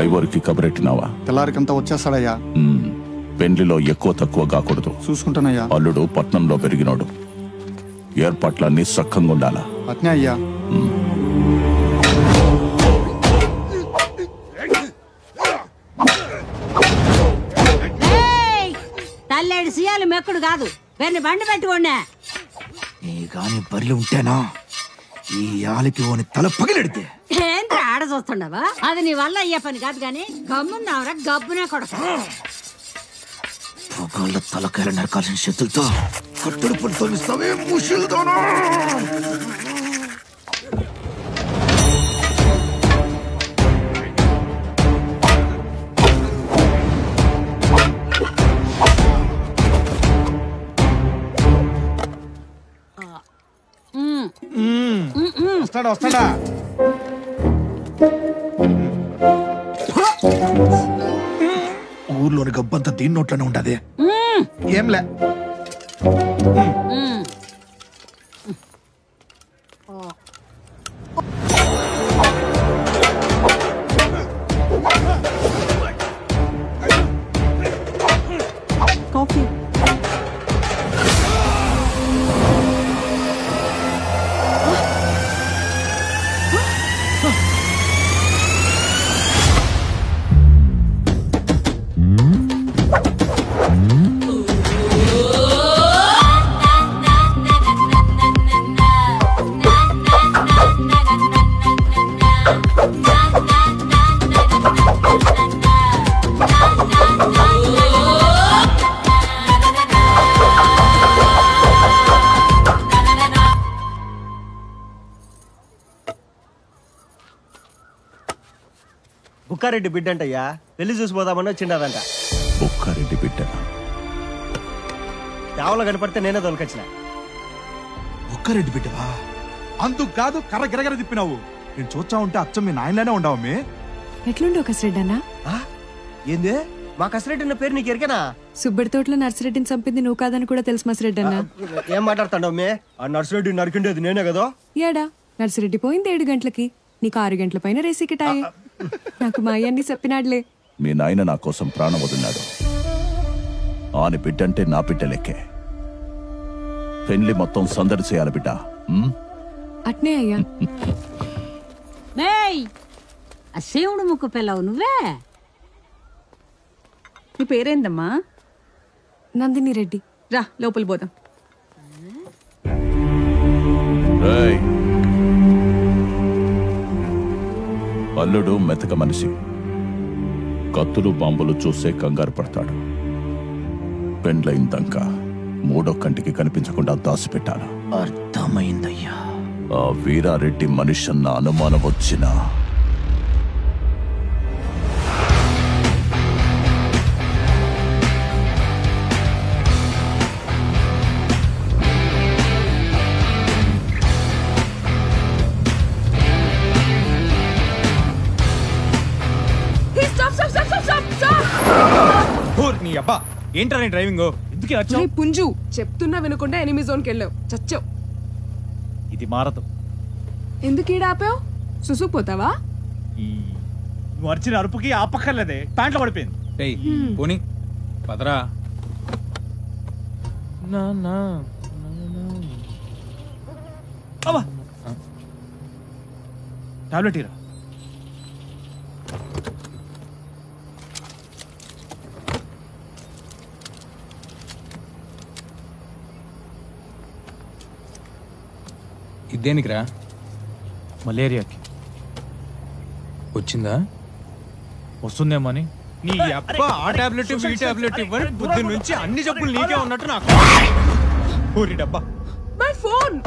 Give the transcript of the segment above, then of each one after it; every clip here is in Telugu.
డ్రైవర్కి కబరెట్టినావా? తెల్లారికంతా వచ్చేస్తాడయ్యా. పెండ్లిలో ఎక్కువ తక్కువ కాకూడదు. చూసుకుంటానయ్యా. అల్లుడు పట్నంలో పెరిగినోడు, ఏర్పాట్లన్నీ సక్కంగా ఉండాలా. అట్నే అయ్యా. తల్లేడు సీయాలు మెక్కుడు కాదు, వెన్ని బండి పెట్టుకోండి. నీ గాని బర్రెలు ఉంటేనా ఈ ఆలికి ఓని తల పగిలెడితే. ఏంటి ఆడ చూస్తుండవా? అది నీ వల్ల అయ్యే పని కాదు గాని గమ్మున్నావురా గబ్బునే కొడక. పొగాళ్ళ తలకాయలు నరకాల్సిన చేతులతో కట్టడి పని తోమిస్తావే ముషిల్దానా. వస్తాడా? ఊర్లోని గబ్బంతా దీని నోట్లోనే ఉండదే. ఏంలే. కాఫీ. బుక్కారెడ్డి బిడ్డంటయ్యా, పెళ్లి చూసిపోదామని వచ్చిండదంట. బుక్కారెడ్డి బిడ్డ చావలో కనపడితే నేనే దొలకొచ్చిన. ఒక్కరెడ్డి బిడ్డవా? అందుకు కాదు కర్ర గిరగర తిప్పినావు. నేను చూచా ఉంటే అచ్చం మీ నాయనలోనే ఉండవు. ఎట్లుండవు కసిరెడ్డి అన్న? ఏందే మా కసిరెడ్డి అన్న పేరు నీకు ఎరికేనా? సుబ్బడి తోటలో నర్సిరెడ్డిని చంపింది నువ్వు కాదని కూడా తెలుసు మసిరెడ్డి అన్న. ఏం మాట్లాడుతాండవు మే? ఆ నర్సిరెడ్డి నరికిండేది నేనే కదా. ఏడా నర్సిరెడ్డి పోయింది 7 గంటలకి, నీకు 6 గంటల పైన రేసికిటాయి. నాకు మా అయ్యన్ని చెప్పినాడులే. మీ నాయన నా కోసం ప్రాణం వదిలినాడు. ఆని బిడ్డంటే నా బిడ్డ లెక్కే. పెళ్లి మొత్తం సందడి చేయాలి బిడ్డ. అట్నే అయ్యా. ఆ శివుడు ముక్కు పిల్లవు నువ్వే. నీ పేరేందమ్మా? నందిని రెడ్డి. రా లోపల పోదాం. అల్లుడు మెతక మనిషి, కత్తులు బాంబులు చూసే కంగారు పడతాడు. పెండ్లైందంక 3వ కంటికి కనిపించకుండా దాచిపెట్టాను. అర్థమైందయ్యా. ఆ వీరారెడ్డి మనిషన్న అనుమానం వచ్చినా అబ్బా ఏంట్రా నీ డ్రైవింగ్? ఎందుకు వచ్చావు? పుంజు చెప్తున్నా వినకుండా ఎనిమి జోన్కి వెళ్ళావు, చచ్చావు. ఇది మారదు. ఎందుకు ఈడ ఆపావు? సుసుకుపోతావా? నువ్వు అరిచిన అరుపుకి ఆపక్కర్లేదే, ప్యాంట్లో పడిపోయింది. పోనీ పదరా. టాబ్లెట్ ఇరా. ఇదేనికిరా? మలేరియాకి. వచ్చిందా? వస్తుందేమో అని. నీ అబ్బ ఆ టాబ్లెట్ ఈ టాబ్లెట్ ఇవ్వని బుద్ధి నుంచి అన్ని జబ్బులు నీకే ఉన్నట్టు నాకు. ఊరి డబ్బా. My phone.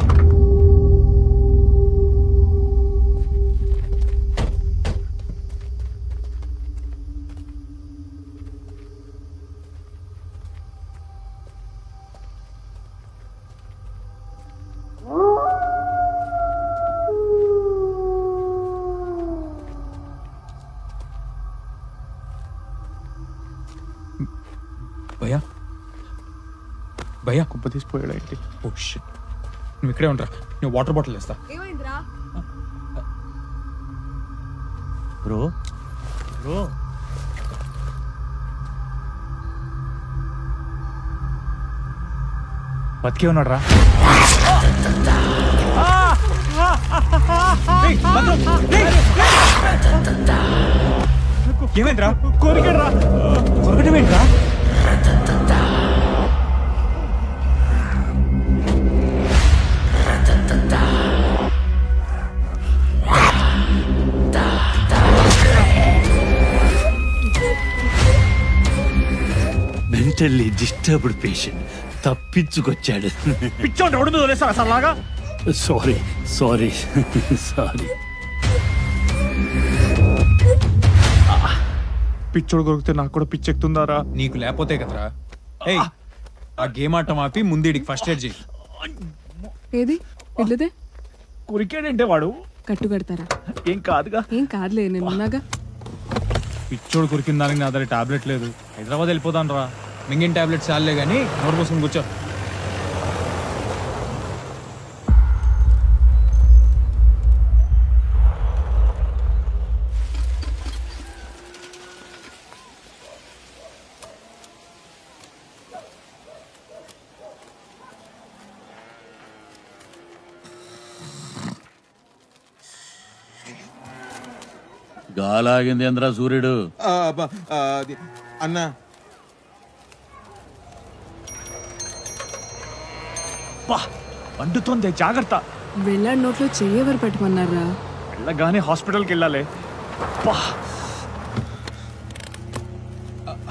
భయ్యా భయ్యా కుప్ప తీసిపోయాడు ఏంటి? Oh shit. నువ్వు ఇక్కడే ఉండరా, నేను వాటర్ బాటిల్ వేస్తా. ఏమైందిరా? బ్రో బ్రో బతికే ఉన్నాడు రా. ఏమైందిరా? కొరికడ్రా. కొరకటం ఏంట్రా? మెంటల్లీ డిస్టర్బ్డ్ పేషెంట్ తప్పించుకొచ్చాడు. పిచ్చోండి రోడ్డు మీద వదిలేస్తారా సార్ లాగా? Sorry sorry sorry. పిచ్చోడు కొరికితే నాకు కూడా పిచ్చెక్కుతుందారా? నీకు లేకపోతే కదరా. ఏయ్ ఆ గేమ్ ఆటం ఆపి ముందీడికి ఫస్ట్ ఎయిడ్ చేయి. ఏది ఇల్లుదే కొరికాడంటే వాడు కట్టు కడతారా? ఏం కాదుగా. ఏం కాదులే, నేను ఉన్నాగా. పిచ్చోడు కొరికిన దానికి నా దగ్గర టాబ్లెట్ లేదు. హైదరాబాద్ వెళ్ళిపోతాను రా. మింగిన టాబ్లెట్స్ చాలే కానీ నోరు కోసం కూర్చో. గాలాగింది ఏంద్రా సూర్యుడు? అన్నా వండుతోంది, జాగ్రత్త. వెళ్ళాడు నోట్లో చెయ్యెవరు పెట్టమన్నారా? వెళ్ళగానే హాస్పిటల్కి వెళ్ళాలి.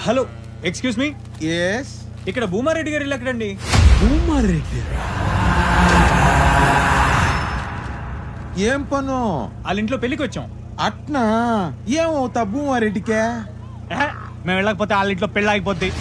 Hello excuse me. ఎస్ ఇక్కడ భూమారెడ్డి గారు ఇల్లు ఎక్కడండి? భూమారెడ్డి ఏం పను? వాళ్ళ ఇంట్లో పెళ్లికి వచ్చాం. అట్నా ఏమవుతా భూమారెడ్డికే? మేము వెళ్ళకపోతే వాళ్ళ ఇంట్లో పెళ్ళి ఆగిపోద్ది.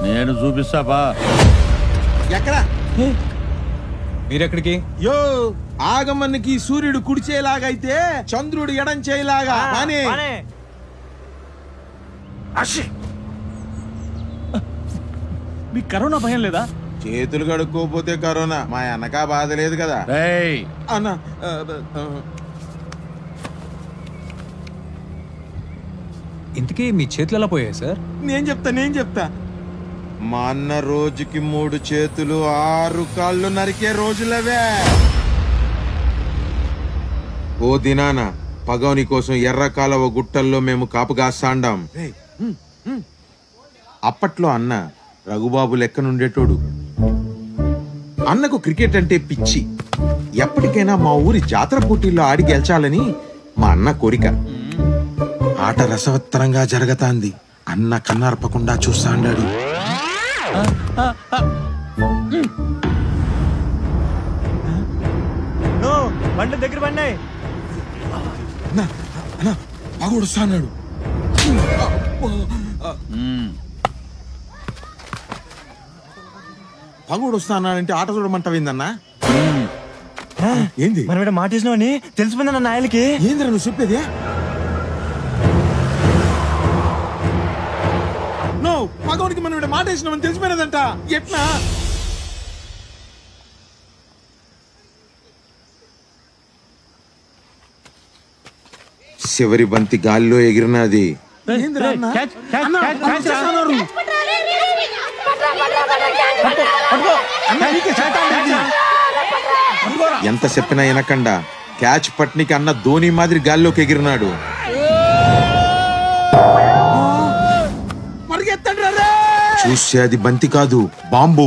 నేను చూపిస్తాపా. ఎక్కడ? మీరెక్కడికి? యో ఆగమన్నకి సూర్యుడు కుడిచేలాగైతే చంద్రుడు ఎడం చేయలాగా. మీకు కరోనా భయం లేదా? చేతులు కడుక్కోపోతే కరోనా, మా అన్నకా బాధ లేదు కదా అన్న. ఇంతకీ మీ చేతులు ఎలా పోయాయి సార్? నేను చెప్తా మా అన్న రోజుకి 3 చేతులు 6 కాళ్ళు నరికే రోజులవే. ఓ దినాన పగవని కోసం ఎర్ర కాలవ గుట్టల్లో మేము కాపుగాస్తాండాం. అప్పట్లో అన్న రఘుబాబు లెక్కనుండేటోడు. అన్నకు క్రికెట్ అంటే పిచ్చి. ఎప్పటికైనా మా ఊరి జాతర పోటీల్లో ఆడి గెలిచాలని మా అన్న కోరిక. ఆట రసవత్తరంగా జరగతాంది. అన్న కన్నార్పకుండా చూస్తాండాడు. బండి దగ్గర పడినాయి. పగొడుస్తాడు. పగొడుస్తానంటే ఆట చూడమంటావేందన్నా? ఏంది మనం ఇక్కడ మాటేసినావని తెలిసిపోయిందన్న నాయలకి. ఏందిరా నువ్వు చెప్పేది? పగోడికి మనం ఇక్కడ మాట వేసినామని తెలిసిపోయినదంట. ఎట్లా? చివరి బంతి గాల్లో ఎగిరినది. ఎంత చెప్పినా వినకుండా క్యాచ్ పట్నికి అన్న ధోని మాదిరి గాల్లోకి ఎగిరినాడు. చూస్తే అది బంతి కాదు, బాంబు.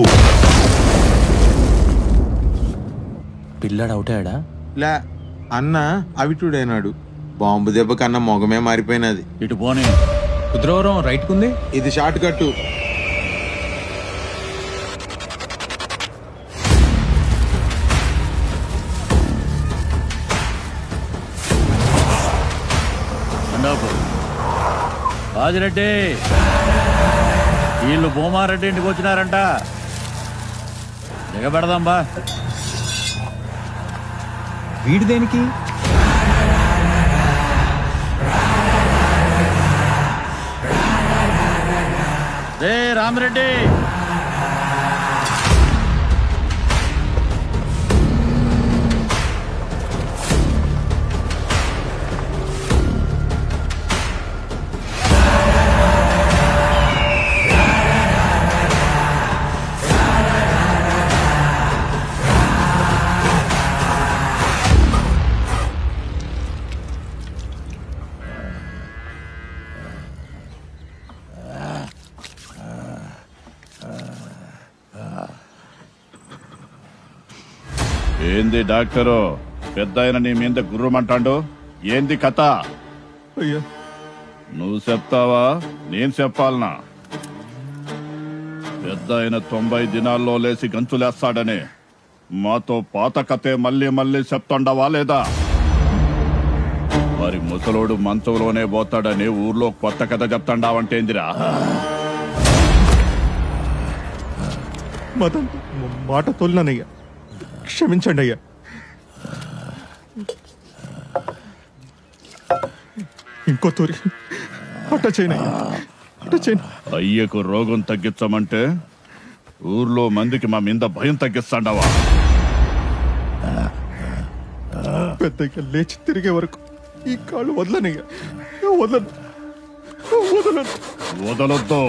పిల్లాడు అవుతాడా? లే, అన్న అవిటుడైనాడు. బాంబు దెబ్బ కన్నా మొగమే మారిపోయినది. ఇటు పోనీ. కుద్రవరం రైట్ కుంది. ఇది షార్ట్ కట్టు. బాజిరెడ్డి, వీళ్ళు భూమారెడ్డి ఇంటికి వచ్చినారంట. దిగబెడదాం బా. వీడి దేనికి? ఏ రామరెడ్డి, ఏంది డాక్టరు పెద్ద ఆయన నీ మీద గుర్రమంటాడు? ఏంది కథ? అయ్యా నువ్వు చెప్తావా నేను చెప్పాలనా? పెద్ద ఆయన 90 దినాల్లో లేచి గంతులేస్తాడని మాతో పాత కథే మళ్ళీ మళ్ళీ చెప్తుండవా లేదా? మరి ముసలోడు మంచంలోనే పోతాడని ఊర్లో కొత్త కథ చెప్తాండావంటేందిరా? మాట తోలినానయ్యా, క్షమించండి అయ్యా. ఇంకో తూరి అట్ట చేయనయ్యా, అట్ట చేయను. అయ్యకు రోగం తగ్గించమంటే ఊర్లో మందికి మా మీద భయం తగ్గిస్తాండవా? పెద్దగా లేచి తిరిగే వరకు ఈ కాళ్ళు వదలనయ్యా, వదలను వదలను. వదలొద్దు.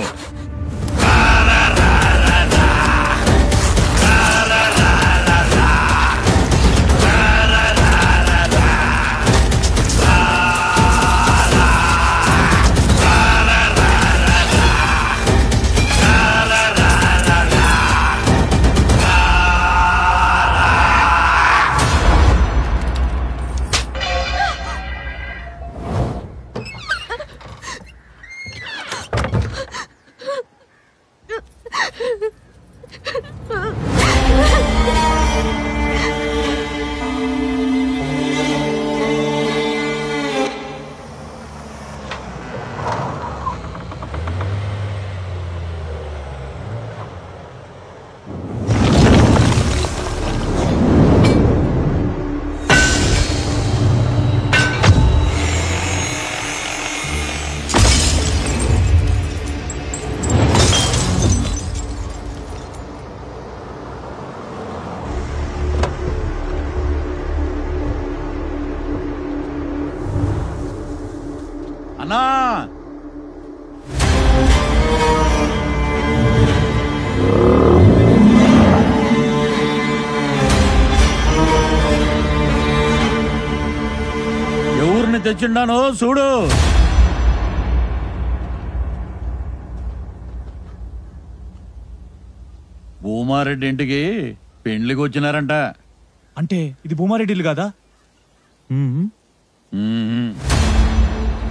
అన్నా ఎవరిని తెచ్చిండానో చూడు. భూమారెడ్డి ఇంటికి పెండ్లికి వచ్చినారంట. అంటే ఇది భూమారెడ్డిలు కాదా?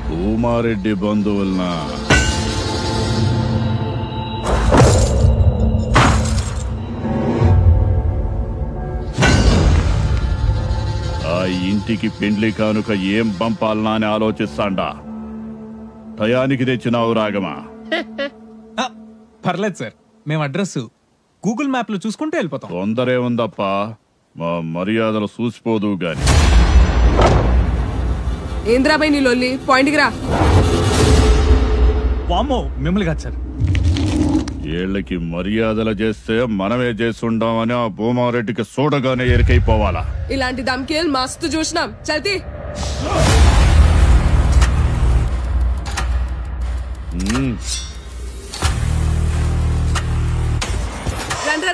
భూమారెడ్డి బంధువులనా? ఆ ఇంటికి పెండ్లి కానుక ఏం పంపాలనా అని ఆలోచిస్తాండా. టయానికి తెచ్చినావు రాగమా? పర్లేదు సార్, మేము అడ్రస్ గూగుల్ మ్యాప్ లో చూసుకుంటూ వెళ్ళిపోతాం. తొందరే ఉందప్ప, మా మర్యాదలు చూసిపోదు గాని. ఏంద్రాబాయ్ నీ లొల్లి, పాయింట్కి రా. వామ్మో, మిమ్మల్ని కాదు సార్. ఏళ్ళకి మర్యాదలు చేస్తే మనమే చేస్తుండామని ఆ భూమారెడ్డికి చూడగానే ఎరికైపోవాలా? ఇలాంటి దమ్కేలు మస్తు చూసినాం. చల్తీ రండ్రా.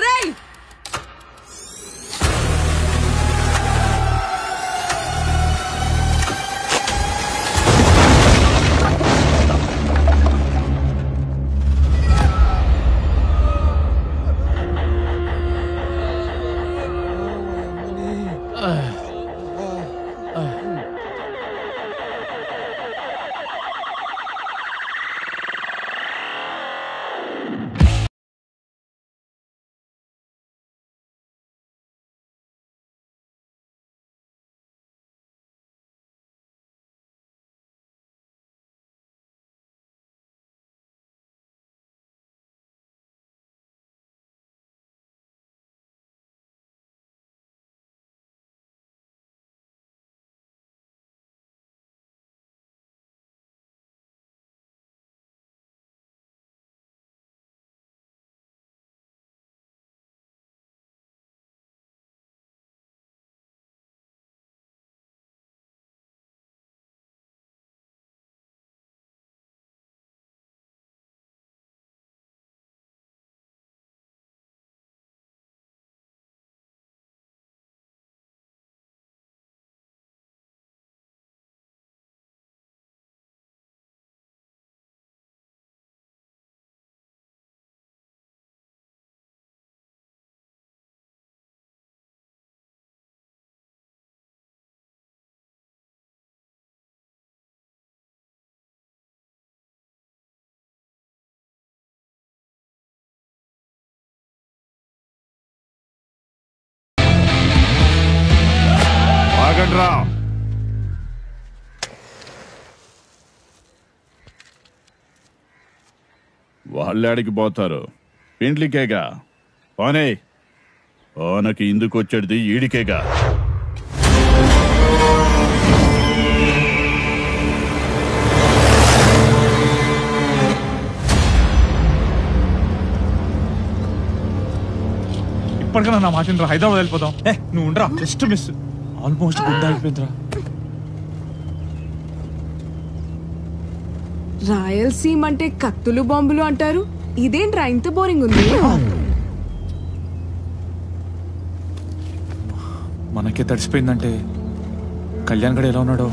ఆగండ్రా. వాళ్ళాడికి పోతారు, పెండ్లికేగా. పోనే, ఓనకి ఇందుకు వచ్చేది ఈడికేగా. ఇప్పటికైనా నా మాట వినరా, హైదరాబాద్ వెళ్ళిపోతాం. నువ్వు ఉండరా, జస్ట్ మిస్. ఆల్మోస్ట్ గుడ్ అయిపోయిందిరా. రాయలసీమ అంటే కత్తులు బాంబులు అంటారు, ఇదేంట్రా ఇంత బోరింగ్ ఉంది? మనకే తడిసిపోయిందంటే కళ్యాణ్ గడ ఎలా ఉన్నాడో.